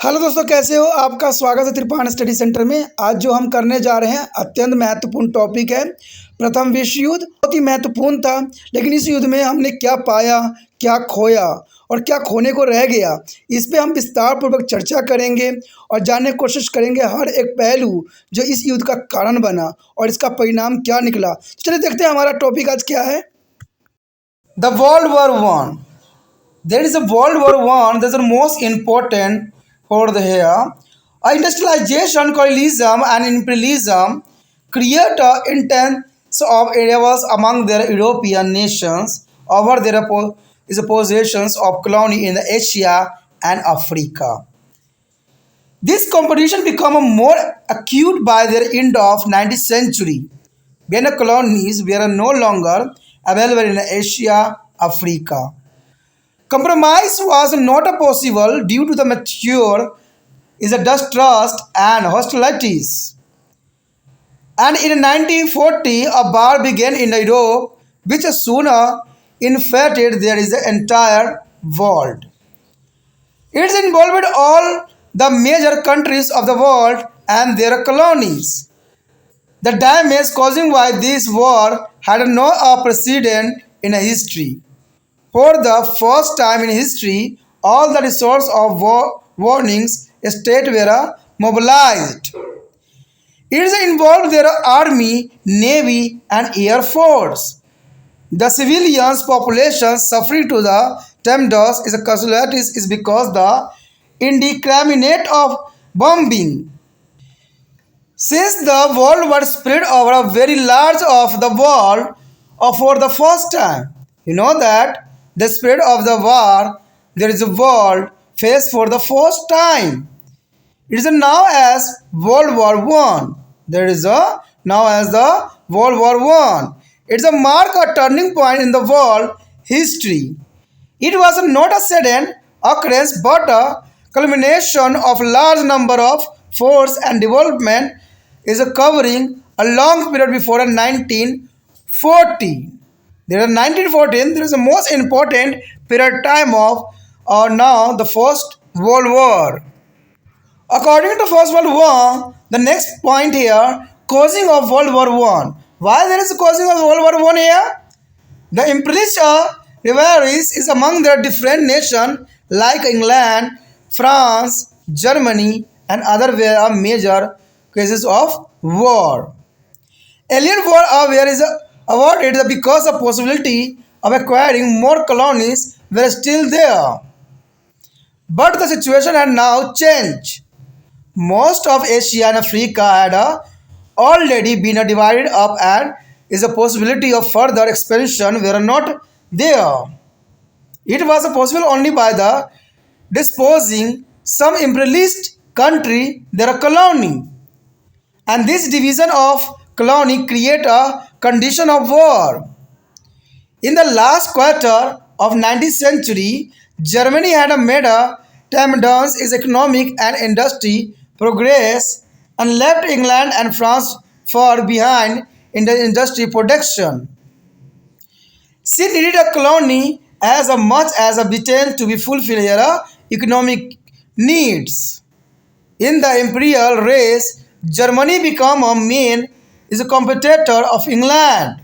Hello दोस्तों, कैसे हो? आपका स्वागत है त्रिपाण स्टडी सेंटर में। आज जो हम करने जा रहे हैं अत्यंत महत्वपूर्ण टॉपिक है प्रथम विश्व युद्ध। बहुत ही महत्वपूर्ण था, लेकिन इस युद्ध में हमने क्या पाया, क्या खोया और क्या खोने को रह गया, इस पे हम विस्तार पूर्वक चर्चा करेंगे और जानने की कोशिश करेंगे हर एक पहलू जो इस युद्ध का कारण बना और इसका परिणाम क्या निकला। तो चलिए देखते हैं हमारा टॉपिक आज क्या है। The world war one. There is a World War One. That's the most important for the here. Industrialization, colonialism, and imperialism create a intense of areas among their European nations over their possessions of colony in Asia and Africa. This competition became more acute by the end of 19th century, when the colonies were no longer available in Asia, Africa. Compromise was not possible due to the mature is a distrust and hostilities. And in 1940, a war began in Europe, which soon infected there is the entire world. It involved all the major countries of the world and their colonies. The damage caused by this war had no precedent in history. For the first time in history, all the resources of warnings state were mobilized. It involved their army, navy, and air force. The civilians' population suffering to the tremendous is casualties is because the indiscriminate of bombing. Since the world was spread over a very large of the world for the first time, you know that the spread of the war, there is a world faced for the first time. It is now as World War One. There is a now as the World War One. It's a mark a turning point in the world history. It was not a sudden occurrence but a culmination of large number of force and development is covering a long period before 1914. There is 1914. There is the most important period time of now the First World War. According to First World War, the next point here, causing of World War One. Why there is a causing of World War One here? The imperialist rivalries is among the different nations like England, France, Germany, and other were major cases of war. Alien war where is awarded because the possibility of acquiring more colonies were still there. But the situation had now changed. Most of Asia and Africa had already been divided up and is a possibility of further expansion were not there. It was possible only by the disposing some imperialist country their colony. And this division of colony create a condition of war. In the last quarter of 19th century, Germany had made a tremendous its economic and industry progress and left England and France far behind in the industry production. She needed a colony as much as a Britain to be fulfill her economic needs. In the imperial race, Germany became a main is a competitor of England,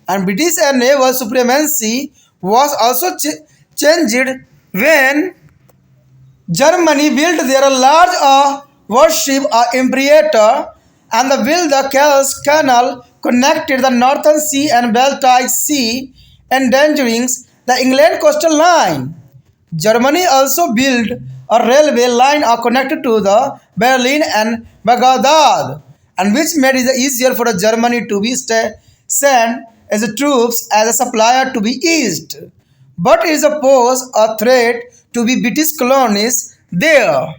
and British and naval supremacy was also changed when Germany built their large warship Imperator and built the Kells Canal connected the Northern Sea and Baltic Sea, endangering the England coastal line. Germany also built a railway line connected to the Berlin and Baghdad, and which made it easier for Germany to be sent as troops as a supplier to be east. But it posed a threat to be British colonies there.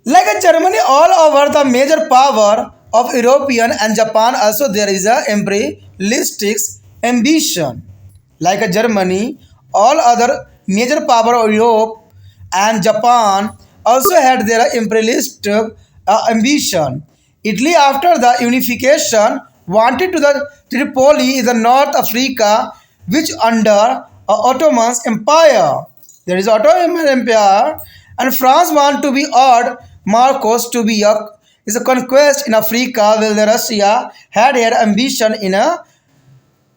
Like Germany, all over the major power of European and Japan also there is a imperialistic ambition. Like Germany, all other major power of Europe and Japan also had their imperialist ambition. Italy, after the unification, wanted to the Tripoli in the North Africa, which under Ottoman Empire. There is Ottoman Empire and France want to be odd Marcos to be a is a conquest in Africa, while the Russia had her ambition in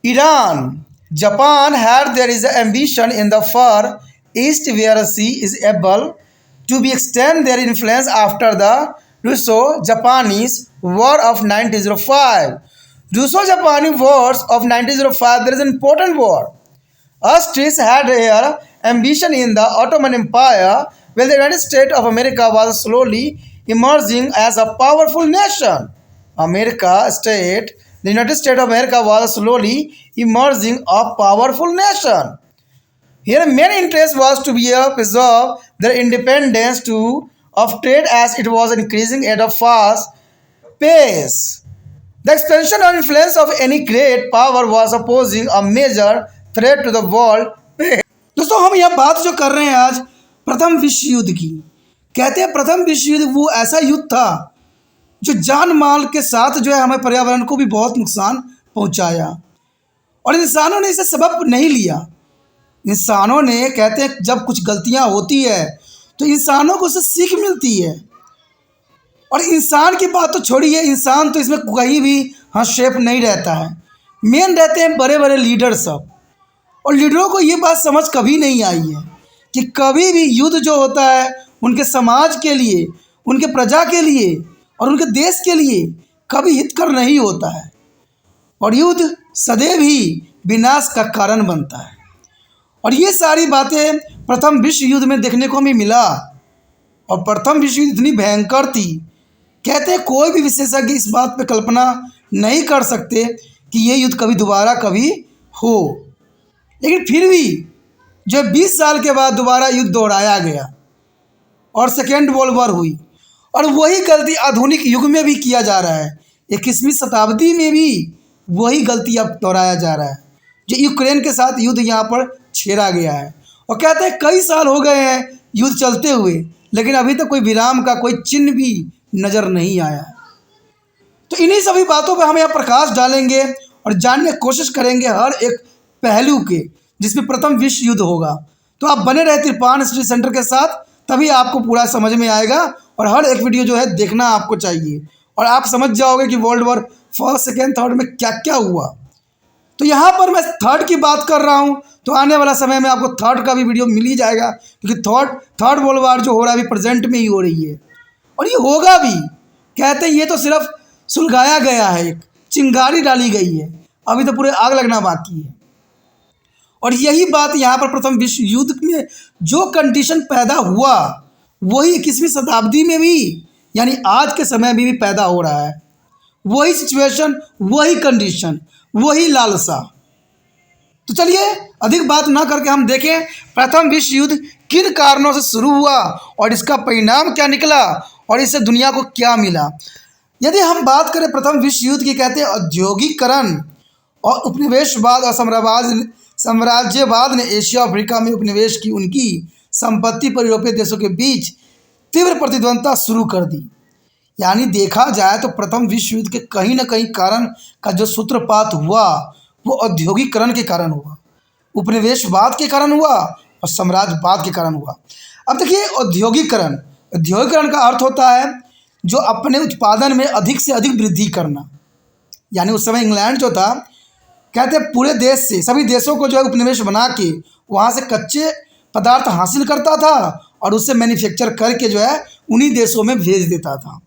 Iran. Japan had there is ambition in the far east where the sea is able to be extend their influence after the Russo-Japanese War of 1905. Russo-Japanese Wars of 1905, there is an important war. Austria had her ambition in the Ottoman Empire, while the United States of America was slowly emerging as a powerful nation. The United States of America was slowly emerging a powerful nation. Here, main interest was to be preserve their independence of trade as it was increasing at a fast pace. The expansion and influence of any great power was posing a major threat to the world. दोस्तों हम यह बात जो कर रहे हैं आज प्रथम विश्व युद्ध की, कहते हैं प्रथम विश्व युद्ध वो ऐसा युद्ध था जो जान माल के साथ जो है हमें पर्यावरण को भी बहुत नुकसान पहुंचाया और इंसानों ने इसे सबक नहीं लिया। इंसानों ने कहते हैं जब कुछ गलतियां होती है तो इंसानों को उससे सीख मिलती है और इंसान की बात तो छोड़िए, इंसान तो इसमें कहीं भी हस्तक्षेप नहीं रहता है। मेन रहते हैं बड़े बड़े लीडर सब, और लीडरों को ये बात समझ कभी नहीं आई है कि कभी भी युद्ध जो होता है उनके समाज के लिए, उनके प्रजा के लिए और उनके देश के लिए कभी हितकर नहीं होता है और युद्ध सदैव ही विनाश का कारण बनता है। और ये सारी बातें प्रथम विश्व युद्ध में देखने को भी मिला और प्रथम विश्व युद्ध इतनी भयंकर थी, कहते हैं कोई भी विशेषज्ञ इस बात पे कल्पना नहीं कर सकते कि ये युद्ध कभी दोबारा कभी हो। लेकिन फिर भी जो 20 साल के बाद दोबारा युद्ध दोहराया गया और सेकेंड वर्ल्ड वॉर हुई और वही गलती आधुनिक युग में भी किया जा रहा है। 21वीं शताब्दी में भी वही गलती अब दोहराया जा रहा है जो यूक्रेन के साथ युद्ध यहाँ पर छेड़ा गया है। और कहते हैं कई साल हो गए हैं युद्ध चलते हुए, लेकिन अभी तक कोई विराम का कोई चिन्ह भी नज़र नहीं आया। तो इन्हीं सभी बातों पर हम यहाँ प्रकाश डालेंगे और जानने की कोशिश करेंगे हर एक पहलू के जिसमें प्रथम विश्व युद्ध होगा। तो आप बने रहे तिरपान स्टडी सेंटर के साथ, तभी आपको पूरा समझ में आएगा और हर एक वीडियो जो है देखना आपको चाहिए और आप समझ जाओगे कि world war first second third में क्या क्या हुआ। तो यहाँ पर मैं थर्ड की बात कर रहा हूँ, तो आने वाला समय में आपको थर्ड का भी वीडियो मिल ही जाएगा, क्योंकि थर्ड वर्ल्ड वॉर जो हो रहा है अभी प्रेजेंट में ही हो रही है और ये होगा भी। कहते हैं ये तो सिर्फ सुलगाया गया है, एक चिंगारी डाली गई है, अभी तो पूरे आग लगना बाकी है। और यही बात यहाँ पर प्रथम विश्व युद्ध में जो कंडीशन पैदा हुआ वही 21वीं शताब्दी में भी यानी आज के समय में भी पैदा हो रहा है। वही सिचुएशन, वही कंडीशन, वही लालसा। तो चलिए अधिक बात ना करके हम देखें प्रथम विश्व युद्ध किन कारणों से शुरू हुआ और इसका परिणाम क्या निकला और इससे दुनिया को क्या मिला। यदि हम बात करें प्रथम विश्व युद्ध की, कहते हैं औद्योगिकरण और उपनिवेशवाद और साम्राज्यवाद ने एशिया अफ्रीका में उपनिवेश की उनकी संपत्ति पर यूरोपीय देशों के बीच तीव्र प्रतिद्वंदता शुरू कर दी। यानी देखा जाए तो प्रथम विश्व युद्ध के कहीं ना कहीं कारण का जो सूत्रपात हुआ वो औद्योगिकरण के कारण हुआ, उपनिवेशवाद के कारण हुआ और साम्राज्यवाद के कारण हुआ। अब देखिए औद्योगिकरण का अर्थ होता है जो अपने उत्पादन में अधिक से अधिक वृद्धि करना। यानी उस समय इंग्लैंड जो था, कहते हैं पूरे देश से सभी देशों को जो है उपनिवेश बना के वहाँ से कच्चे पदार्थ हासिल करता था और उससे मैन्युफैक्चर करके जो है उन्हीं देशों में भेज देता था।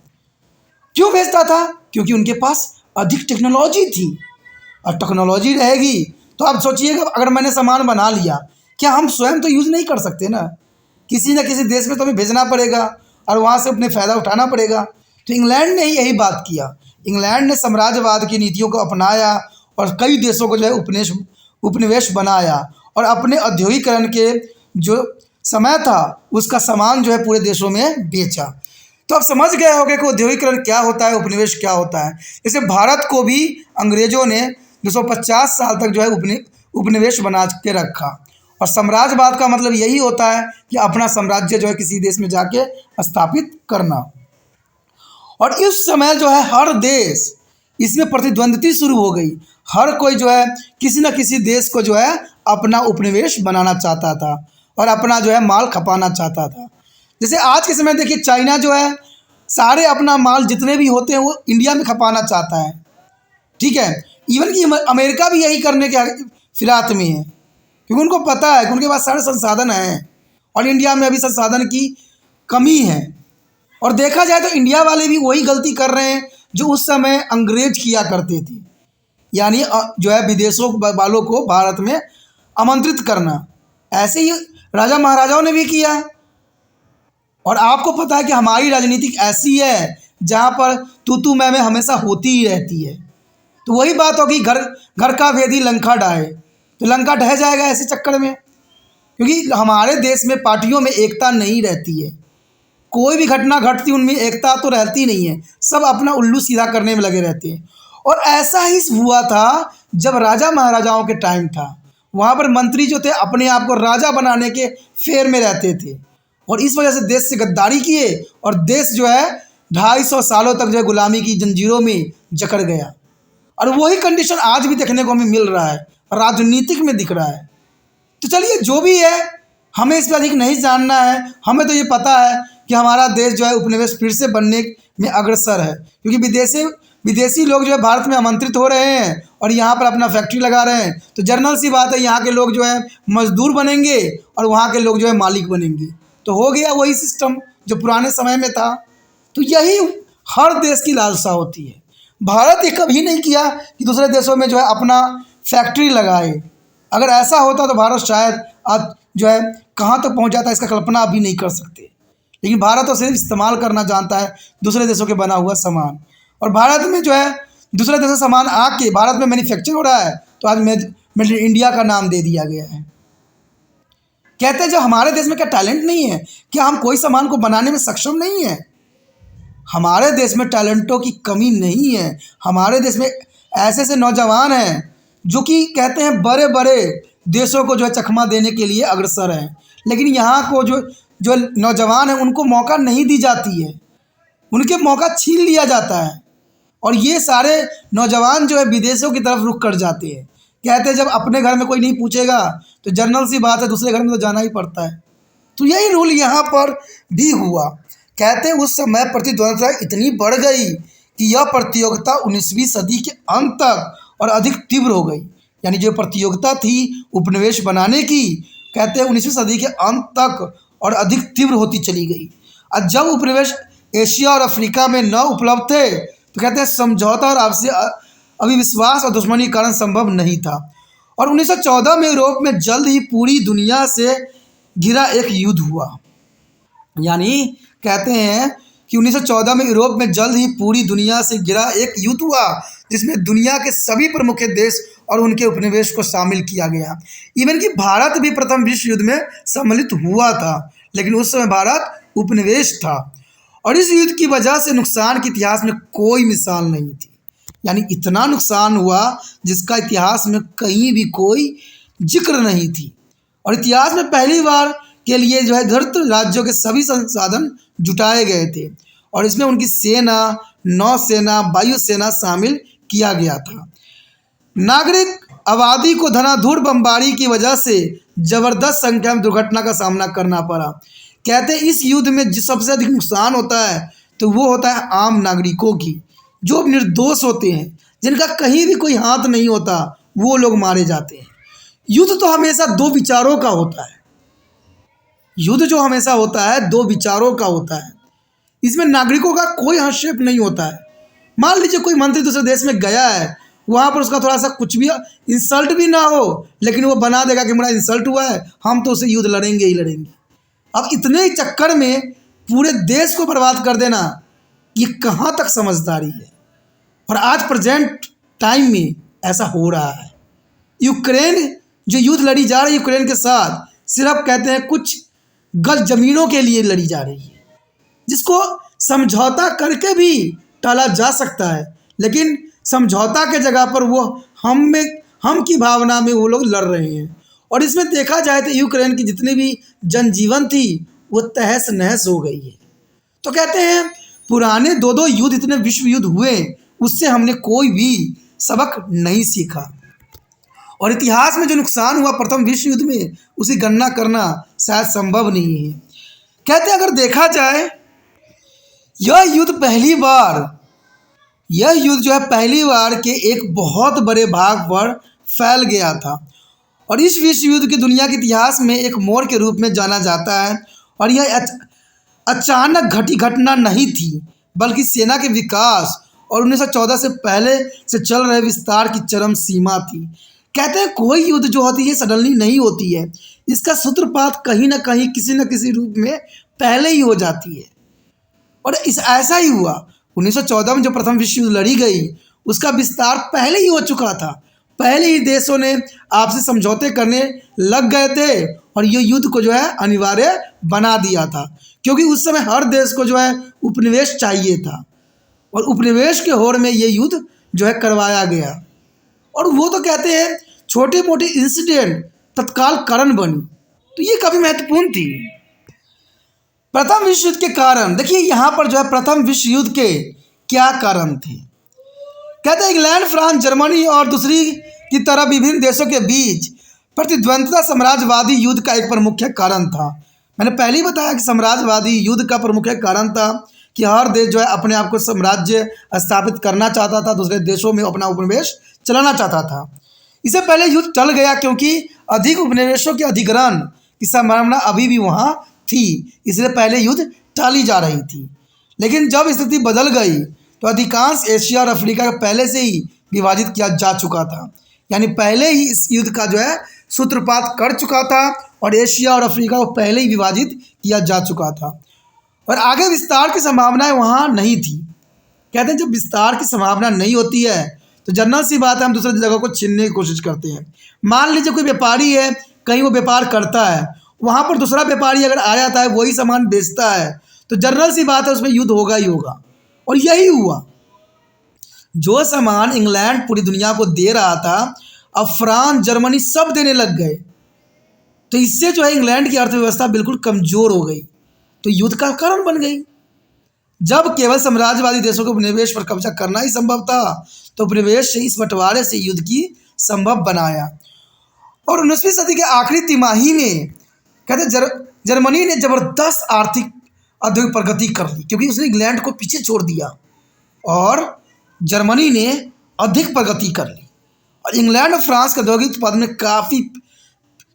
क्यों भेजता था? क्योंकि उनके पास अधिक टेक्नोलॉजी थी और टेक्नोलॉजी रहेगी तो आप सोचिएगा अगर मैंने सामान बना लिया, क्या हम स्वयं तो यूज़ नहीं कर सकते ना, किसी न किसी देश में तो हमें भेजना पड़ेगा और वहाँ से अपने फ़ायदा उठाना पड़ेगा। तो इंग्लैंड ने ही यही बात किया। इंग्लैंड ने साम्राज्यवाद की नीतियों को अपनाया और कई देशों को जो है उपनिवेश बनाया और अपने औद्योगिकरण के जो समय था उसका सामान जो है पूरे देशों में बेचा। तो आप समझ गए होंगे कि औद्योगिकरण क्या होता है, उपनिवेश क्या होता है। जैसे भारत को भी अंग्रेज़ों ने 250 साल तक जो है उपनिवेश बना के रखा और साम्राज्यवाद का मतलब यही होता है कि अपना साम्राज्य जो है किसी देश में जाके स्थापित करना। और इस समय जो है हर देश इसमें प्रतिद्वंद्वी शुरू हो गई। हर कोई जो है किसी न किसी देश को जो है अपना उपनिवेश बनाना चाहता था और अपना जो है माल खपाना चाहता था। जैसे आज के समय देखिए, चाइना जो है सारे अपना माल जितने भी होते हैं वो इंडिया में खपाना चाहता है। ठीक है, इवन कि अमेरिका भी यही करने के फिराक में है, क्योंकि उनको पता है कि उनके पास सारे संसाधन हैं और इंडिया में अभी संसाधन की कमी है। और देखा जाए तो इंडिया वाले भी वही गलती कर रहे हैं जो उस समय अंग्रेज किया करते थे, यानी जो है विदेशों वालों को भारत में आमंत्रित करना। ऐसे ही राजा महाराजाओं ने भी किया। और आपको पता है कि हमारी राजनीति ऐसी है जहाँ पर तू मैं हमेशा होती ही रहती है। तो वही बात होगी, घर घर का भेदी लंका ढाए, तो लंका ढह जाएगा ऐसे चक्कर में, क्योंकि हमारे देश में पार्टियों में एकता नहीं रहती है। कोई भी घटना घटती उनमें एकता तो रहती नहीं है, सब अपना उल्लू सीधा करने में लगे रहते हैं। और ऐसा ही हुआ था जब राजा महाराजाओं के टाइम था। वहाँ पर मंत्री जो थे अपने आप को राजा बनाने के फेर में रहते थे, और इस वजह से देश से गद्दारी किए और देश जो है 250 सालों तक जो है गुलामी की जंजीरों में जकड़ गया। और वही कंडीशन आज भी देखने को हमें मिल रहा है, राजनीतिक में दिख रहा है। तो चलिए, जो भी है, हमें इस पर अधिक नहीं जानना है। हमें तो ये पता है कि हमारा देश जो है उपनिवेश फिर से बनने में अग्रसर है, क्योंकि विदेशी लोग जो है भारत में आमंत्रित हो रहे हैं और यहाँ पर अपना फैक्ट्री लगा रहे हैं। तो जनरल सी बात है, यहाँ के लोग जो है मजदूर बनेंगे और वहाँ के लोग जो है मालिक बनेंगे। तो हो गया वही सिस्टम जो पुराने समय में था। तो यही हर देश की लालसा होती है। भारत ये कभी नहीं किया कि दूसरे देशों में जो है अपना फैक्ट्री लगाए। अगर ऐसा होता तो भारत शायद आज जो है कहाँ तक पहुँच जाता, इसका कल्पना अभी नहीं कर सकते। लेकिन भारत तो सिर्फ इस्तेमाल करना जानता है दूसरे देशों के बना हुआ सामान। और भारत में जो है दूसरे देशों से सामान आके भारत में मैन्युफैक्चर हो रहा है, तो आज मेड इन इंडिया का नाम दे दिया गया है। कहते हैं जब हमारे देश में क्या टैलेंट नहीं है, क्या हम कोई सामान को बनाने में सक्षम नहीं है? हमारे देश में टैलेंटों की कमी नहीं है। हमारे देश में ऐसे ऐसे नौजवान हैं जो कि कहते हैं बड़े बड़े देशों को जो है चकमा देने के लिए अग्रसर हैं, लेकिन यहाँ को जो नौजवान हैं उनको मौका नहीं दी जाती है, उनके मौका छीन लिया जाता है। और ये सारे नौजवान जो है विदेशों की तरफ रुख कर जाते हैं। कहते हैं जब अपने घर में कोई नहीं पूछेगा तो जनरल सी बात है दूसरे घर में तो जाना ही पड़ता है। तो यही रूल यहाँ पर भी हुआ। कहते हैं उस समय प्रतिद्वंद्विता इतनी बढ़ गई कि यह प्रतियोगिता 19वीं सदी के अंत तक और अधिक तीव्र हो गई। यानी जो प्रतियोगिता थी उपनिवेश बनाने की, कहते हैं 19वीं सदी के अंत तक और अधिक तीव्र होती चली गई। और जब उपनिवेश एशिया और अफ्रीका में न उपलब्ध थे तो कहते हैं समझौता और आपसी अविश्वास और दुश्मनी के कारण संभव नहीं था। और 1914 में यूरोप में जल्द ही पूरी दुनिया से घिरा एक युद्ध हुआ। यानी कहते हैं कि 1914 में यूरोप में जल्द ही पूरी दुनिया से घिरा एक युद्ध हुआ, जिसमें दुनिया के सभी प्रमुख देश और उनके उपनिवेश को शामिल किया गया। इवन कि भारत भी प्रथम विश्व युद्ध में सम्मिलित हुआ था, लेकिन उस समय भारत उपनिवेश था। और इस युद्ध की वजह से नुकसान के इतिहास में कोई मिसाल नहीं थी। यानी इतना नुकसान हुआ जिसका इतिहास में कहीं भी कोई जिक्र नहीं थी। और इतिहास में पहली बार के लिए जो है धृत राज्यों के सभी संसाधन जुटाए गए थे, और इसमें उनकी सेना, नौसेना, वायुसेना शामिल किया गया था। नागरिक आबादी को धनाधूर बमबारी की वजह से जबरदस्त संख्या में दुर्घटना का सामना करना पड़ा। कहते हैं इस युद्ध में जो सबसे अधिक नुकसान होता है तो वो होता है आम नागरिकों की, जो निर्दोष होते हैं, जिनका कहीं भी कोई हाथ नहीं होता, वो लोग मारे जाते हैं। युद्ध तो हमेशा दो विचारों का होता है। युद्ध जो हमेशा होता है दो विचारों का होता है। इसमें नागरिकों का कोई हस्तक्षेप नहीं होता है। मान लीजिए कोई मंत्री दूसरे देश में गया है, वहाँ पर उसका थोड़ा सा कुछ भी इंसल्ट भी ना हो, लेकिन वो बना देगा कि मेरा इंसल्ट हुआ है, हम तो उसे युद्ध लड़ेंगे ही लड़ेंगे। अब इतने ही चक्कर में पूरे देश को बर्बाद कर देना, ये कहाँ तक समझदारी है? और आज प्रेजेंट टाइम में ऐसा हो रहा है। यूक्रेन जो युद्ध लड़ी जा रही है यूक्रेन के साथ, सिर्फ कहते हैं कुछ गज ज़मीनों के लिए लड़ी जा रही है, जिसको समझौता करके भी टाला जा सकता है। लेकिन समझौता के जगह पर वो हम की भावना में वो लोग लड़ रहे हैं। और इसमें देखा जाए तो यूक्रेन की जितनी भी जनजीवन थी वो तहस नहस हो गई है। तो कहते हैं पुराने दो दो युद्ध, इतने विश्व युद्ध हुए, उससे हमने कोई भी सबक नहीं सीखा। और इतिहास में जो नुकसान हुआ प्रथम विश्व युद्ध में, उसकी गणना करना शायद संभव नहीं है। कहते हैं अगर देखा जाए यह युद्ध पहली बार यह युद्ध जो है पहली बार के एक बहुत बड़े भाग पर फैल गया था और इस विश्व युद्ध की दुनिया के इतिहास में एक मोड़ के रूप में जाना जाता है। और यह अचानक घटी घटना नहीं थी बल्कि सेना के विकास और 1914 से पहले से चल रहे विस्तार की चरम सीमा थी। कहते हैं कोई युद्ध जो होती है सडनली नहीं होती है, इसका सूत्रपात कहीं ना कहीं किसी न किसी रूप में पहले ही हो जाती है। और इस ऐसा ही हुआ 1914 में जो प्रथम विश्व युद्ध लड़ी गई उसका विस्तार पहले ही हो चुका था। पहले ही देशों ने आपसी समझौते करने लग गए थे और ये युद्ध को जो है अनिवार्य बना दिया था, क्योंकि उस समय हर देश को जो है उपनिवेश चाहिए था और उपनिवेश के होड़ में ये युद्ध जो है करवाया गया। और वो तो कहते हैं छोटे मोटे इंसिडेंट तत्काल कारण बनी, तो ये काफ़ी महत्वपूर्ण थी। प्रथम विश्व युद्ध के कारण देखिए यहाँ पर जो है प्रथम विश्व युद्ध के क्या कारण थे। कहते हैं इंग्लैंड, फ्रांस, जर्मनी और दूसरी की तरह विभिन्न देशों के बीच प्रतिद्वंद्विता साम्राज्यवादी युद्ध का एक प्रमुख कारण था। मैंने पहले ही बताया कि साम्राज्यवादी युद्ध का प्रमुख कारण था कि हर देश जो है अपने आप को साम्राज्य स्थापित करना चाहता था, दूसरे देशों में अपना उपनिवेश चलाना चाहता था। इससे पहले युद्ध टल गया क्योंकि अधिक उपनिवेशों के अधिग्रहण की संभावना अभी भी वहाँ थी, इसलिए पहले युद्ध टाली जा रही थी। लेकिन जब स्थिति बदल गई तो अधिकांश एशिया और अफ्रीका को पहले से ही विभाजित किया जा चुका था, यानी पहले ही इस युद्ध का जो है सूत्रपात कर चुका था और एशिया और अफ्रीका को पहले ही विभाजित किया जा चुका था और आगे विस्तार की संभावनाएं वहाँ नहीं थी। कहते हैं जब विस्तार की संभावना नहीं होती है तो जनरल सी बात है हम दूसरे जगह को छीनने की कोशिश करते हैं। मान लीजिए कोई व्यापारी है, कहीं वो व्यापार करता है, वहाँ पर दूसरा व्यापारी अगर आ जाता है वही सामान बेचता है तो जनरल सी बात है उसमें युद्ध होगा ही होगा। और यही हुआ, जो सामान इंग्लैंड पूरी दुनिया को दे रहा था अब फ्रांस, जर्मनी सब देने लग गए, तो इससे जो है इंग्लैंड की अर्थव्यवस्था बिल्कुल कमज़ोर हो गई, तो युद्ध का कारण बन गई। जब केवल साम्राज्यवादी देशों के उपनिवेश पर कब्जा करना ही संभव था तो उपनिवेश से इस बंटवारे से युद्ध की संभव बनाया। और 19वीं सदी के आखिरी तिमाही में कहते जर्मनी ने ज़बरदस्त आर्थिक औद्योगिक प्रगति कर ली क्योंकि उसने इंग्लैंड को पीछे छोड़ दिया और जर्मनी ने अधिक प्रगति कर ली और इंग्लैंड और फ्रांस के औद्योगिक उत्पादन में काफ़ी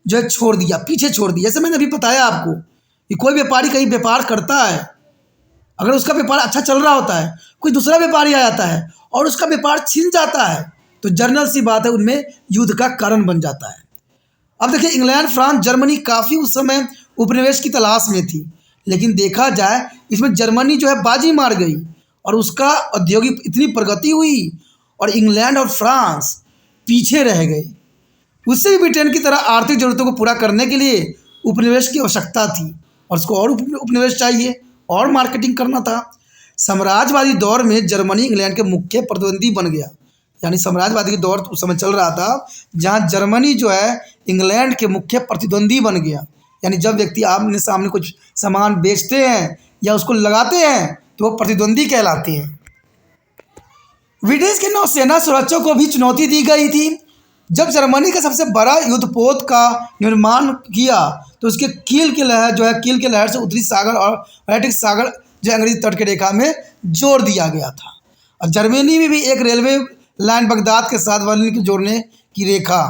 जो है छोड़ दिया, पीछे छोड़ दिया। जैसे मैंने अभी बताया आपको कि कोई व्यापारी कहीं व्यापार करता है, अगर उसका व्यापार अच्छा चल रहा होता है, कोई दूसरा व्यापारी आ जाता है और उसका व्यापार छिन जाता है तो जनरल सी बात है उनमें युद्ध का कारण बन जाता है। अब देखिए इंग्लैंड, फ्रांस, जर्मनी काफ़ी उस समय उपनिवेश की तलाश में थी, लेकिन देखा जाए इसमें जर्मनी जो है बाजी मार गई और उसका औद्योगिक इतनी प्रगति हुई और इंग्लैंड और फ्रांस पीछे रह गए। उससे भी ब्रिटेन की तरह आर्थिक ज़रूरतों को पूरा करने के लिए उपनिवेश की आवश्यकता थी और उसको और उपनिवेश चाहिए और मार्केटिंग करना था। साम्राज्यवादी दौर में जर्मनी इंग्लैंड के मुख्य प्रतिद्वंदी बन गया, यानी साम्राज्यवादी के दौर उस समय चल रहा था जहाँ जर्मनी जो है इंग्लैंड के मुख्य प्रतिद्वंदी बन गया। यानी जब व्यक्ति आमने सामने कुछ सामान बेचते हैं या उसको लगाते हैं तो वो प्रतिद्वंदी कहलाते हैं। ब्रिटिश के नौसेना सुरक्षा को भी चुनौती दी गई थी। जब जर्मनी का सबसे बड़ा युद्धपोत का निर्माण किया तो उसके कील के लहर से उत्तरी सागर और अटलांटिक सागर जो अंग्रेजी तट के रेखा में जोड़ दिया गया था। और जर्मनी में भी एक रेलवे लाइन बगदाद के साथ बर्लिन को जोड़ने की रेखा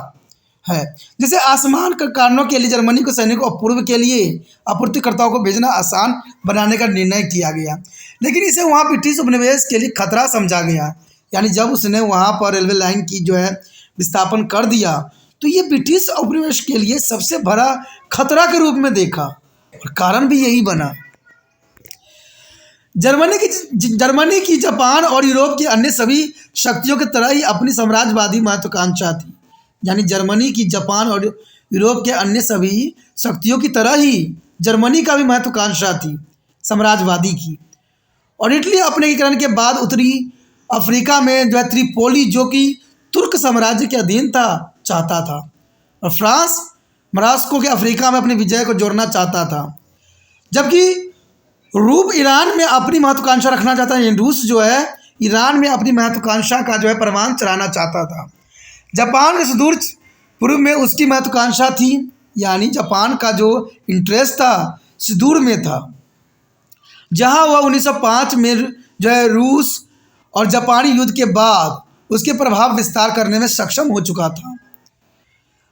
है। जैसे आसमान के कारणों के लिए जर्मनी को सैनिकों और पूर्व के लिए आपूर्तिकर्ताओं को भेजना आसान बनाने का निर्णय किया गया, लेकिन इसे वहाँ ब्रिटिश उपनिवेश के लिए खतरा समझा गया। यानी जब उसने वहाँ पर रेलवे लाइन की जो है विस्थापन कर दिया तो ये ब्रिटिश उपनिवेश के लिए सबसे बड़ा खतरा के रूप में देखा और कारण भी यही बना। जर्मनी की जापान और यूरोप की अन्य सभी शक्तियों की तरह ही अपनी साम्राज्यवादी महत्वाकांक्षा थी। यानी जर्मनी की जापान और यूरोप के अन्य सभी शक्तियों की तरह ही जर्मनी का भी महत्वाकांक्षा थी साम्राज्यवादी की। और इटली अपने एकीकरण के बाद उत्तरी अफ्रीका में जो है त्रिपोली जो कि तुर्क साम्राज्य के अधीन था चाहता था और फ्रांस मोरक्को के अफ्रीका में अपनी विजय को जोड़ना चाहता था, जबकि रूस ईरान में अपनी महत्वाकांक्षा रखना चाहता है। रूस जो है ईरान में अपनी महत्वाकांक्षा का जो है परमाणु चलाना चाहता था। जापान के सुदूर पूर्व में उसकी महत्वाकांक्षा थी, यानी जापान का जो इंटरेस्ट था सुदूर में था, जहां वह 1905 में जो है रूस और जापानी युद्ध के बाद उसके प्रभाव विस्तार करने में सक्षम हो चुका था।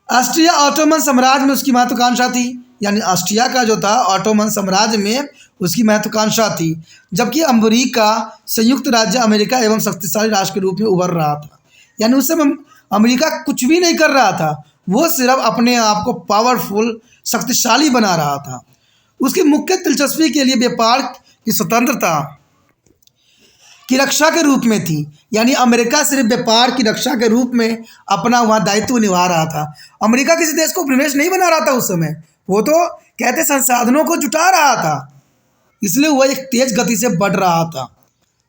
ऑस्ट्रिया ऑटोमन साम्राज्य में उसकी महत्वाकांक्षा थी, यानी ऑस्ट्रिया का जो था ऑटोमन साम्राज्य में उसकी महत्वाकांक्षा थी, जबकि अमेरिका संयुक्त राज्य अमेरिका एवं शक्तिशाली राष्ट्र के रूप में उभर रहा था। यानी उस समय अमेरिका कुछ भी नहीं कर रहा था, वो सिर्फ अपने आप को पावरफुल शक्तिशाली बना रहा था। उसकी मुख्य दिलचस्पी के लिए व्यापार की स्वतंत्रता की रक्षा के रूप में थी, यानी अमेरिका सिर्फ व्यापार की रक्षा के रूप में अपना वहाँ दायित्व निभा रहा था। अमेरिका किसी देश को उपनिवेश नहीं बना रहा था उस समय, वो तो कहते संसाधनों को जुटा रहा था, इसलिए वह एक तेज गति से बढ़ रहा था,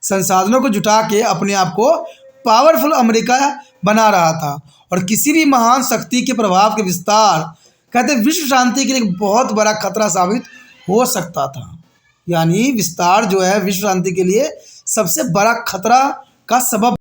संसाधनों को जुटा के अपने आप को पावरफुल अमेरिका बना रहा था। और किसी भी महान शक्ति के प्रभाव के विस्तार कहते विश्व शांति के लिए एक बहुत बड़ा खतरा साबित हो सकता था। यानी विस्तार जो है विश्व शांति के लिए सबसे बड़ा खतरा का सबब